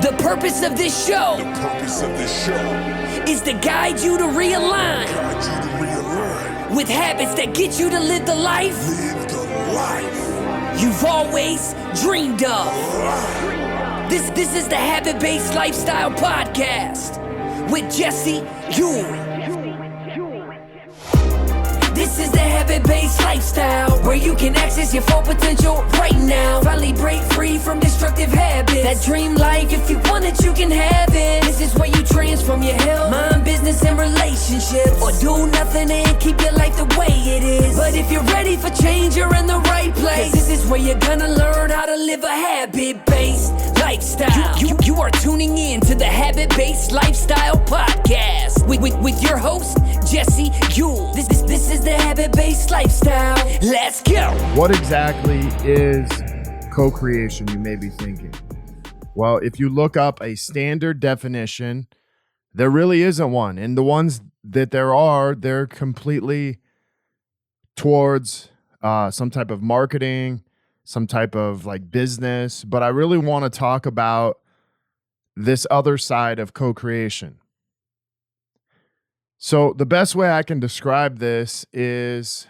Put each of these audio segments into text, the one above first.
The purpose of this show is to guide you to realign with habits that get you to live the life you've always dreamed of. This is the Habit-Based Lifestyle Podcast with Jesse Ewing. This is the Habit-Based Lifestyle, where you can access your full potential right now. Finally break free from destructive habits. That dream life, if you want it, you can have it. This is where you transform your health, mind, business, and relationships. Or do nothing and keep your life the way it is. But if you're ready for change, you're in the right place. This is where you're gonna learn how to live a habit-based lifestyle. You are tuning in to the Habit-Based Lifestyle Podcast with your host, Jesse Ewing. This is the Habit-Based Lifestyle. Let's go. What exactly is co-creation, you may be thinking? Well, if you look up a standard definition, there really isn't one. And the ones that there are, they're completely towards some type of marketing, some type of like business. But I really want to talk about this other side of co-creation. So the best way I can describe this is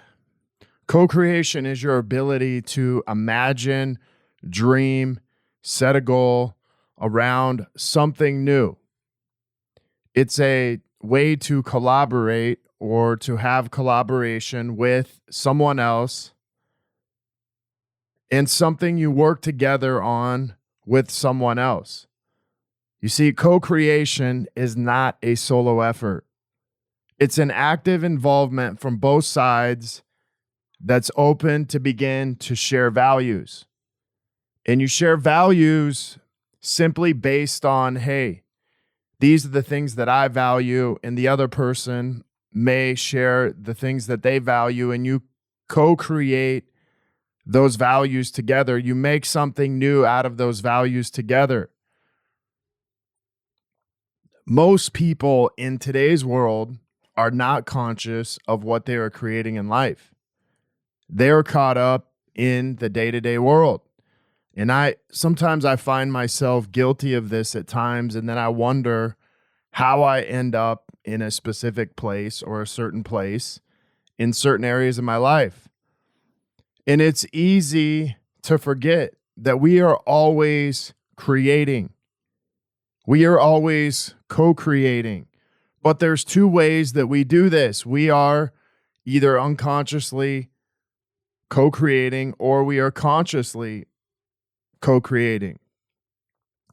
co-creation is your ability to imagine, dream, set a goal around something new. It's a way to collaborate or to have collaboration with someone else and something you work together on with someone else. You see, co-creation is not a solo effort. It's an active involvement from both sides that's open to begin to share values. And you share values simply based on, hey, these are the things that I value, and the other person may share the things that they value, and you co-create those values together. You make something new out of those values together. Most people in today's world are not conscious of what they are creating in life. They are caught up in the day-to-day world. And sometimes I find myself guilty of this at times, and then I wonder how I end up in a specific place or a certain place in certain areas of my life. And it's easy to forget that we are always creating. We are always co-creating. But there's two ways that we do this. We are either unconsciously co-creating or we are consciously co-creating.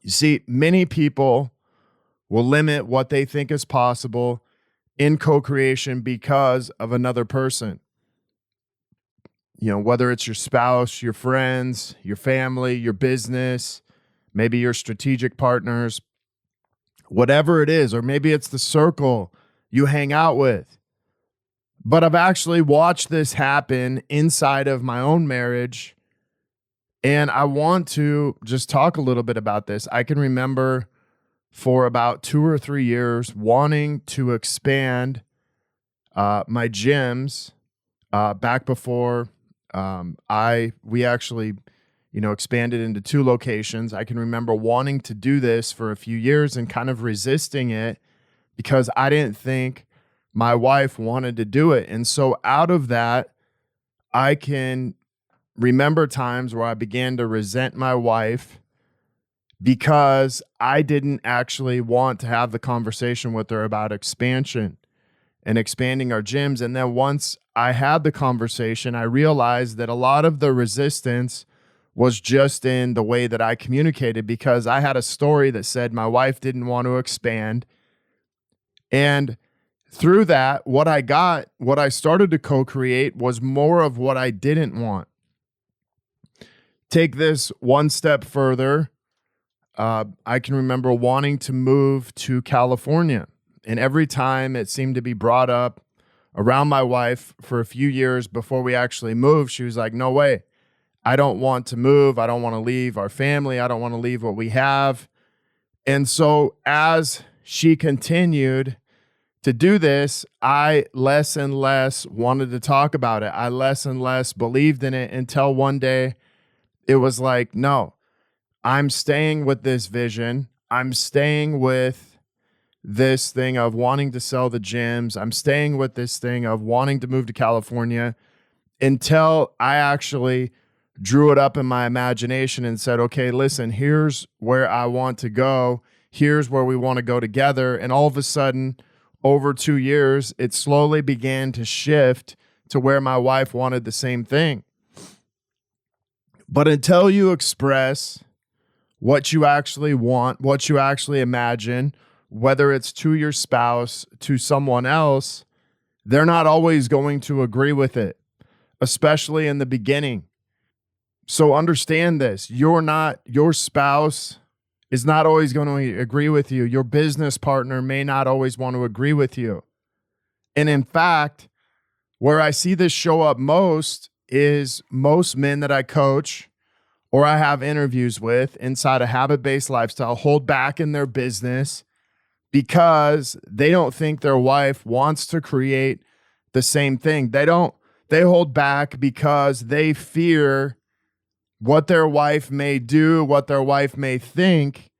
You see, many people will limit what they think is possible in co-creation because of another person. You know, whether it's your spouse, your friends, your family, your business, maybe your strategic partners, whatever it is, or maybe it's the circle you hang out with. But I've actually watched this happen inside of my own marriage, and I want to just talk a little bit about this. I can remember for about 2 or 3 years wanting to expand my gyms back before we actually expanded into 2 locations. I can remember wanting to do this for a few years and kind of resisting it because I didn't think my wife wanted to do it. And so out of that, I can remember times where I began to resent my wife because I didn't actually want to have the conversation with her about expansion and expanding our gyms. And then once I had the conversation, I realized that a lot of the resistance was just in the way that I communicated, because I had a story that said my wife didn't want to expand. And through that, what I started to co-create was more of what I didn't want. Take this one step further. I can remember wanting to move to California. And every time it seemed to be brought up around my wife for a few years before we actually moved, she was like, no way. I don't want to move. I don't want to leave our family. I don't want to leave what we have. And so as she continued to do this, I less and less wanted to talk about it. I less and less believed in it until one day it was like, no, I'm staying with this vision. I'm staying with this thing of wanting to sell the gyms. I'm staying with this thing of wanting to move to California until I actually drew it up in my imagination and said, okay, listen, here's where I want to go. Here's where we want to go together. And all of a sudden, over 2 years, it slowly began to shift to where my wife wanted the same thing. But until you express what you actually want, what you actually imagine, whether it's to your spouse, to someone else, they're not always going to agree with it, especially in the beginning. So understand this. Your spouse is not always going to agree with you. Your business partner may not always want to agree with you. And in fact, where I see this show up most is most men that I coach or I have interviews with inside a habit-based lifestyle hold back in their business because they don't think their wife wants to create the same thing. They hold back because they fear what their wife may do, what their wife may think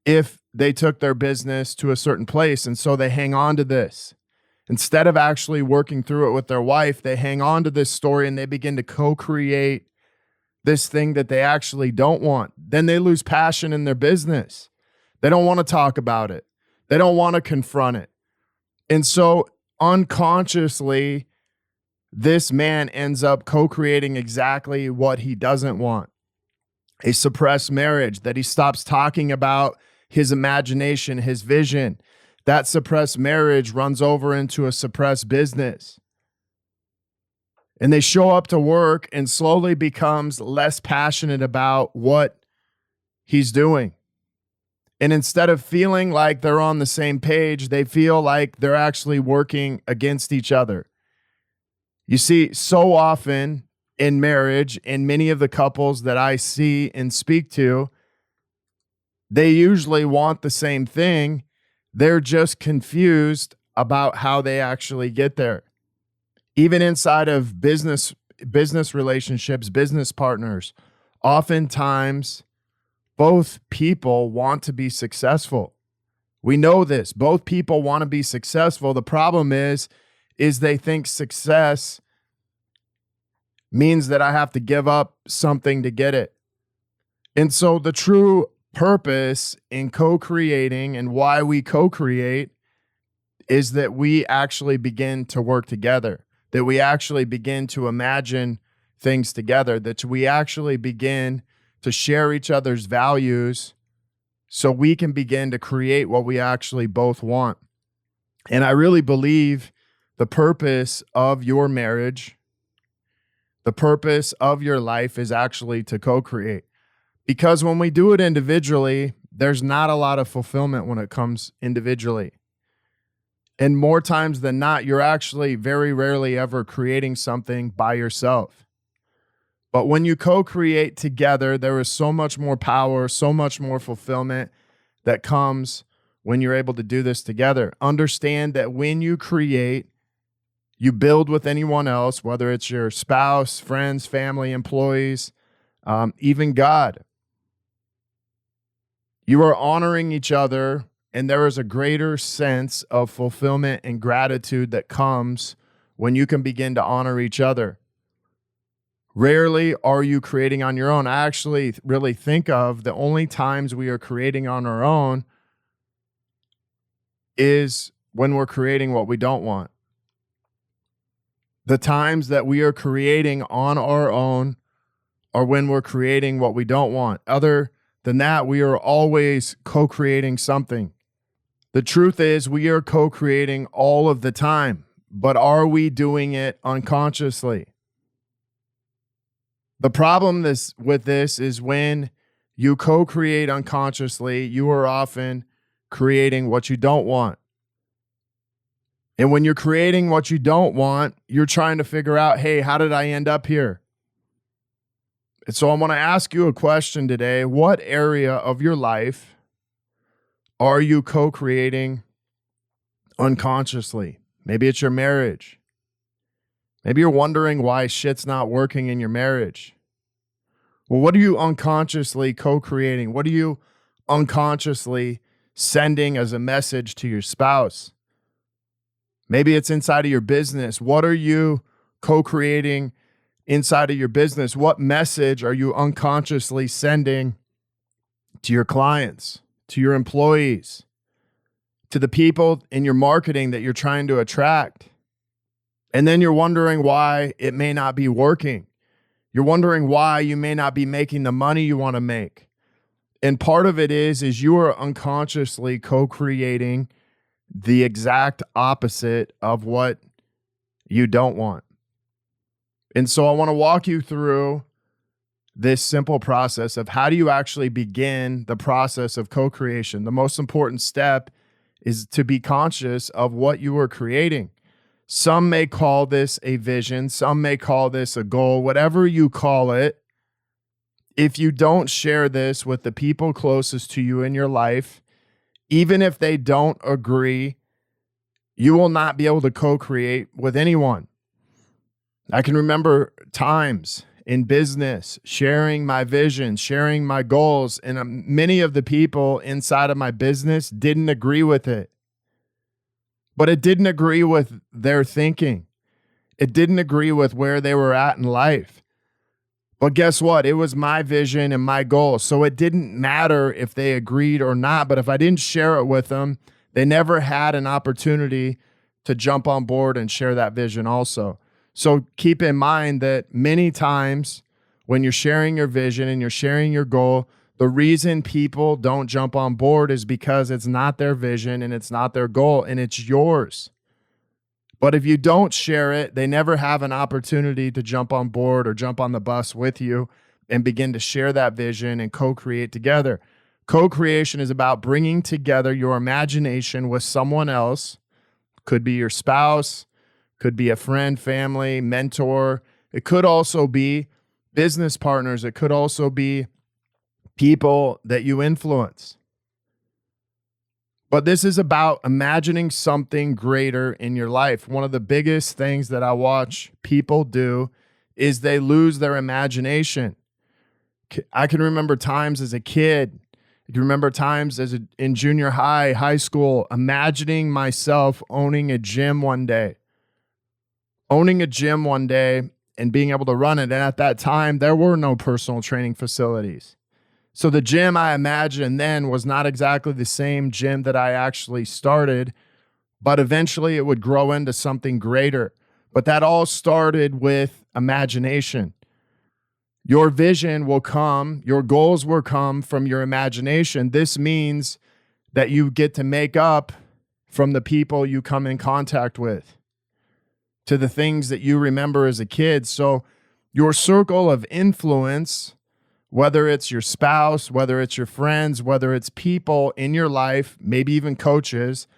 if they took their business to a certain place. And so they hang on to this. Instead of actually working through it with their wife, they hang on to this story and they begin to co-create this thing that they actually don't want. Then they lose passion in their business. They don't want to talk about it. They don't want to confront it. And so unconsciously, this man ends up co-creating exactly what he doesn't want. A suppressed marriage, that he stops talking about his imagination, his vision. That suppressed marriage runs over into a suppressed business. And they show up to work and slowly becomes less passionate about what he's doing. And instead of feeling like they're on the same page, they feel like they're actually working against each other. You see, so often in marriage, in many of the couples that I see and speak to, they usually want the same thing. They're just confused about how they actually get there. Even inside of business relationships, business partners, oftentimes both people want to be successful. We know this. Both people want to be successful. The problem is they think success means that I have to give up something to get it. And so the true purpose in co-creating and why we co-create is that we actually begin to work together, that we actually begin to imagine things together, that we actually begin to share each other's values so we can begin to create what we actually both want. And I really believe the purpose of your marriage, the purpose of your life is actually to co-create. Because when we do it individually, there's not a lot of fulfillment when it comes individually. And more times than not, you're actually very rarely ever creating something by yourself. But when you co-create together, there is so much more power, so much more fulfillment that comes when you're able to do this together. Understand that when you create, you build with anyone else, whether it's your spouse, friends, family, employees, even God. You are honoring each other, and there is a greater sense of fulfillment and gratitude that comes when you can begin to honor each other. Rarely are you creating on your own. I actually really think of the only times we are creating on our own is when we're creating what we don't want. The times that we are creating on our own are when we're creating what we don't want. Other than that, we are always co-creating something. The truth is we are co-creating all of the time, but are we doing it unconsciously? The problem with this is when you co-create unconsciously, you are often creating what you don't want. And when you're creating what you don't want, you're trying to figure out, hey, how did I end up here? And so I want to ask you a question today. What area of your life are you co-creating unconsciously? Maybe it's your marriage. Maybe you're wondering why shit's not working in your marriage. Well, what are you unconsciously co-creating? What are you unconsciously sending as a message to your spouse? Maybe it's inside of your business. What are you co-creating inside of your business? What message are you unconsciously sending to your clients, to your employees, to the people in your marketing that you're trying to attract? And then you're wondering why it may not be working. You're wondering why you may not be making the money you want to make. And part of it is you are unconsciously co-creating the exact opposite of what you don't want. And so I want to walk you through this simple process of how do you actually begin the process of co-creation. The most important step is to be conscious of what you are creating. Some may call this a vision. Some may call this a goal. Whatever you call it, if you don't share this with the people closest to you in your life, even if they don't agree, you will not be able to co-create with anyone. I can remember times in business sharing my vision, sharing my goals, and many of the people inside of my business didn't agree with it. But it didn't agree with their thinking. It didn't agree with where they were at in life. But guess what? It was my vision and my goal. So it didn't matter if they agreed or not. But if I didn't share it with them, they never had an opportunity to jump on board and share that vision also. So keep in mind that many times when you're sharing your vision and you're sharing your goal, the reason people don't jump on board is because it's not their vision and it's not their goal and it's yours. But if you don't share it, they never have an opportunity to jump on board or jump on the bus with you and begin to share that vision and co-create together. Co-creation is about bringing together your imagination with someone else. Could be your spouse, could be a friend, family, mentor. It could also be business partners. It could also be people that you influence. But this is about imagining something greater in your life. One of the biggest things that I watch people do is they lose their imagination. I can remember times as a kid, I can remember times in junior high, high school, imagining myself owning a gym one day. Owning a gym one day and being able to run it. And at that time, there were no personal training facilities. So the gym I imagined then was not exactly the same gym that I actually started, but eventually it would grow into something greater. But that all started with imagination. Your vision will come, your goals will come from your imagination. This means that you get to make up from the people you come in contact with, to the things that you remember as a kid. So your circle of influence, whether it's your spouse, whether it's your friends, whether it's people in your life, maybe even coaches,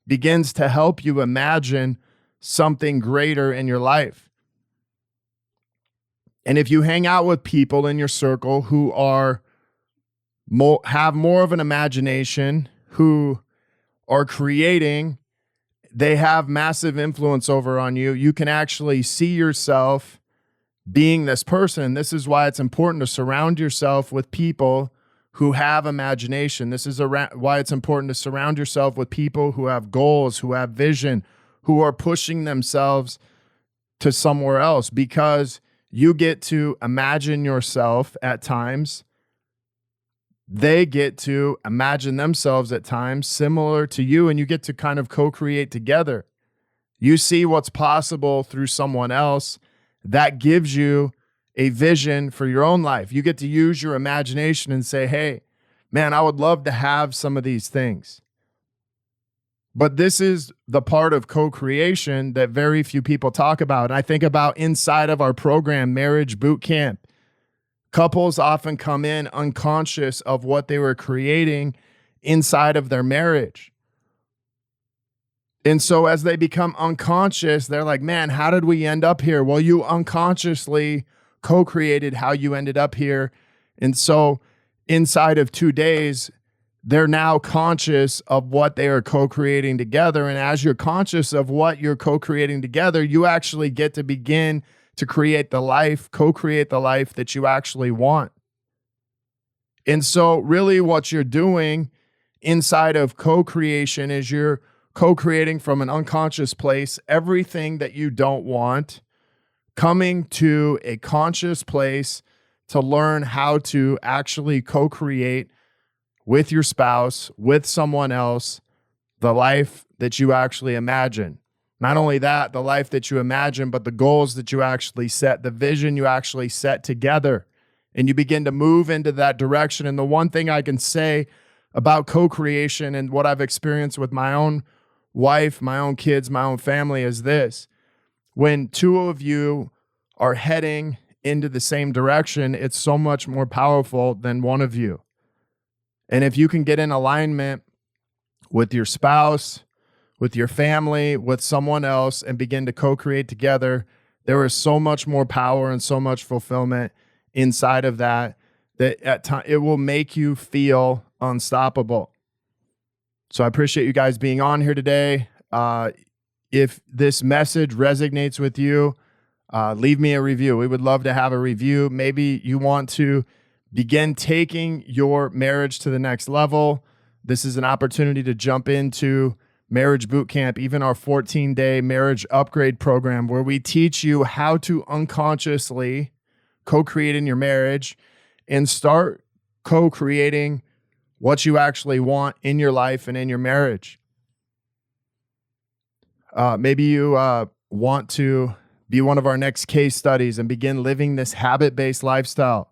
begins to help you imagine something greater in your life. And if you hang out with people in your circle who have more of an imagination, who are creating, they have massive influence over on you. You can actually see yourself being this person. This is why it's important to surround yourself with people who have imagination. This is why it's important to surround yourself with people who have goals, who have vision, who are pushing themselves to somewhere else, because you get to imagine yourself at times. They get to imagine themselves at times similar to you, and you get to kind of co-create together. You see what's possible through someone else. That gives you a vision for your own life. You get to use your imagination and say, hey, man, I would love to have some of these things. But this is the part of co-creation that very few people talk about. And I think about inside of our program, Marriage Boot Camp. Couples often come in unconscious of what they were creating inside of their marriage. And so as they become unconscious, they're like, man, how did we end up here? Well, you unconsciously co-created how you ended up here. And so inside of 2 days, they're now conscious of what they are co-creating together. And as you're conscious of what you're co-creating together, you actually get to begin to create the life, co-create the life that you actually want. And so really what you're doing inside of co-creation is you're co-creating from an unconscious place everything that you don't want, coming to a conscious place to learn how to actually co-create with your spouse, with someone else, the life that you actually imagine. Not only that, the life that you imagine, but the goals that you actually set, the vision you actually set together, and you begin to move into that direction. And the one thing I can say about co-creation and what I've experienced with my own wife, my own kids, my own family is this: when two of you are heading into the same direction, it's so much more powerful than one of you. And if you can get in alignment with your spouse, with your family, with someone else, and begin to co-create together, there is so much more power and so much fulfillment inside of that at time it will make you feel unstoppable. So I appreciate you guys being on here today. If this message resonates with you, leave me a review. We would love to have a review. Maybe you want to begin taking your marriage to the next level. This is an opportunity to jump into Marriage Boot Camp, even our 14-day marriage upgrade program, where we teach you how to unconsciously co-create in your marriage and start co-creating what you actually want in your life and in your marriage. Maybe you want to be one of our next case studies and begin living this habit-based lifestyle.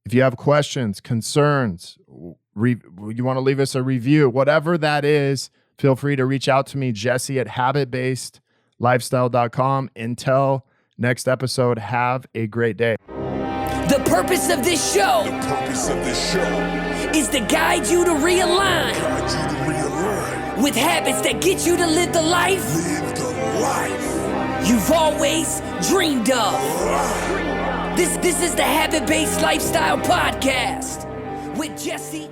If you have questions, concerns, you want to leave us a review, whatever that is, feel free to reach out to me, Jesse at habitbasedlifestyle.com. Until next episode, have a great day. The purpose of this show is to guide you to realign with habits that get you to live the life you've always dreamed of. This is the Habit-Based Lifestyle Podcast with Jesse